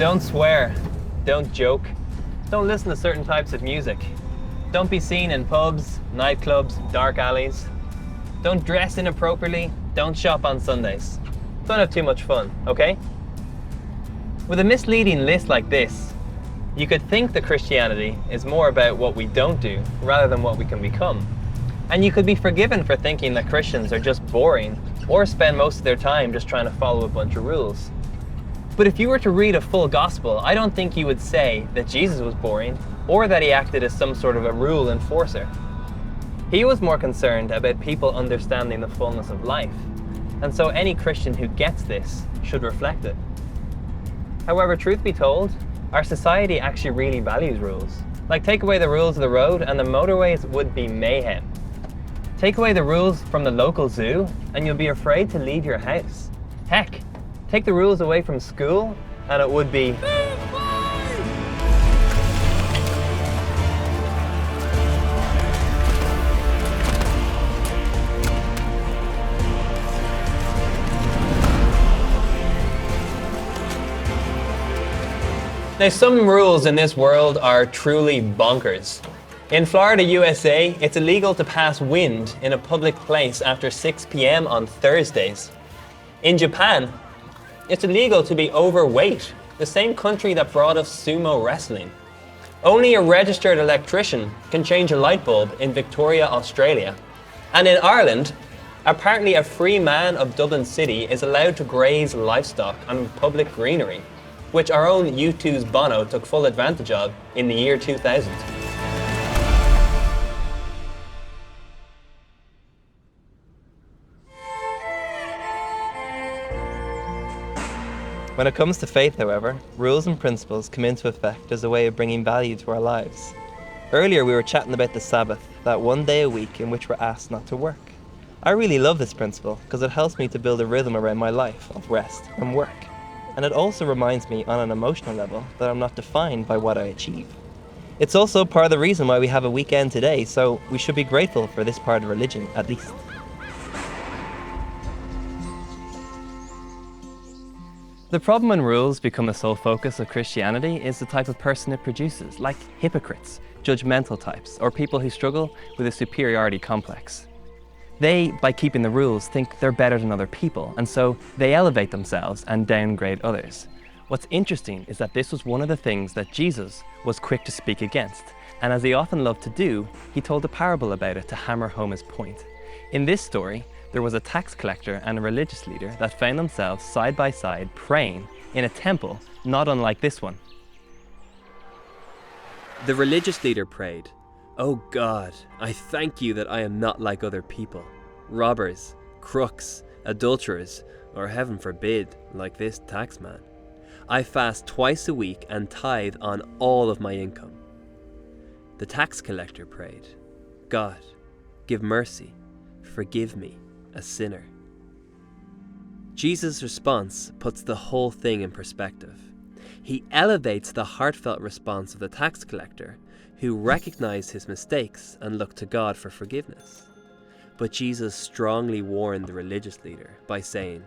Don't swear. Don't joke. Don't listen to certain types of music. Don't be seen in pubs, nightclubs, dark alleys. Don't dress inappropriately. Don't shop on Sundays. Don't have too much fun, okay? With a misleading list like this, you could think that Christianity is more about what we don't do rather than what we can become. And you could be forgiven for thinking that Christians are just boring or spend most of their time just trying to follow a bunch of rules. But if you were to read a full gospel, I don't think you would say that Jesus was boring or that he acted as some sort of a rule enforcer. He was more concerned about people understanding the fullness of life, and so any Christian who gets this should reflect it. However, truth be told, our society actually really values rules. Like, take away the rules of the road and the motorways would be mayhem. Take away the rules from the local zoo and you'll be afraid to leave your house. Heck, take the rules away from school and it would be Now, some rules in this world are truly bonkers. In Florida, USA, it's illegal to pass wind in a public place after 6 p.m. on Thursdays. In Japan, it's illegal to be overweight, the same country that brought us sumo wrestling. Only a registered electrician can change a light bulb in Victoria, Australia. And in Ireland, apparently a free man of Dublin City is allowed to graze livestock on public greenery, which our own U2's Bono took full advantage of in the year 2000. When it comes to faith, however, rules and principles come into effect as a way of bringing value to our lives. Earlier we were chatting about the Sabbath, that one day a week in which we're asked not to work. I really love this principle because it helps me to build a rhythm around my life of rest and work. And it also reminds me on an emotional level that I'm not defined by what I achieve. It's also part of the reason why we have a weekend today, so we should be grateful for this part of religion, at least. The problem when rules become the sole focus of Christianity is the type of person it produces, like hypocrites, judgmental types, or people who struggle with a superiority complex. They, by keeping the rules, think they're better than other people, and so they elevate themselves and downgrade others. What's interesting is that this was one of the things that Jesus was quick to speak against, and as he often loved to do, he told a parable about it to hammer home his point. In this story, there was a tax collector and a religious leader that found themselves side by side praying in a temple not unlike this one. The religious leader prayed, "Oh God, I thank you that I am not like other people, robbers, crooks, adulterers, or heaven forbid, like this taxman. I fast twice a week and tithe on all of my income." The tax collector prayed, "God, give mercy, forgive me, a sinner." Jesus' response puts the whole thing in perspective. He elevates the heartfelt response of the tax collector, who recognized his mistakes and looked to God for forgiveness. But Jesus strongly warned the religious leader by saying,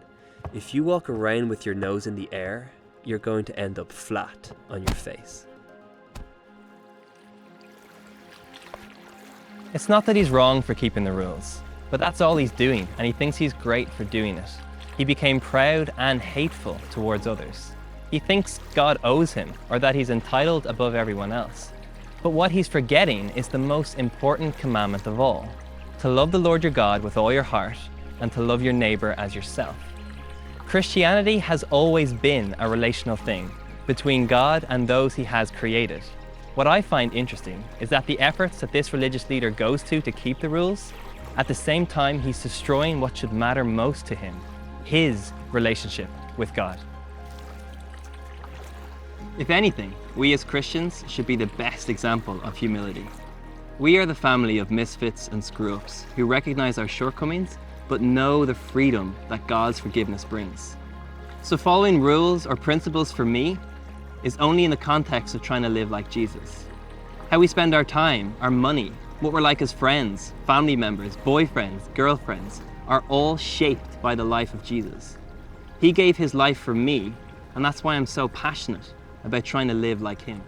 "If you walk around with your nose in the air, you're going to end up flat on your face." It's not that he's wrong for keeping the rules, but that's all he's doing, and he thinks he's great for doing it. He became proud and hateful towards others. He thinks God owes him, or that he's entitled above everyone else. But what he's forgetting is the most important commandment of all, to love the Lord your God with all your heart, and to love your neighbor as yourself. Christianity has always been a relational thing between God and those he has created. What I find interesting is that the efforts that this religious leader goes to keep the rules, at the same time he's destroying what should matter most to him, his relationship with God. If anything, we as Christians should be the best example of humility. We are the family of misfits and screw-ups who recognize our shortcomings but know the freedom that God's forgiveness brings. So following rules or principles for me is only in the context of trying to live like Jesus. How we spend our time, our money, what we're like as friends, family members, boyfriends, girlfriends, are all shaped by the life of Jesus. He gave his life for me, and that's why I'm so passionate about trying to live like him.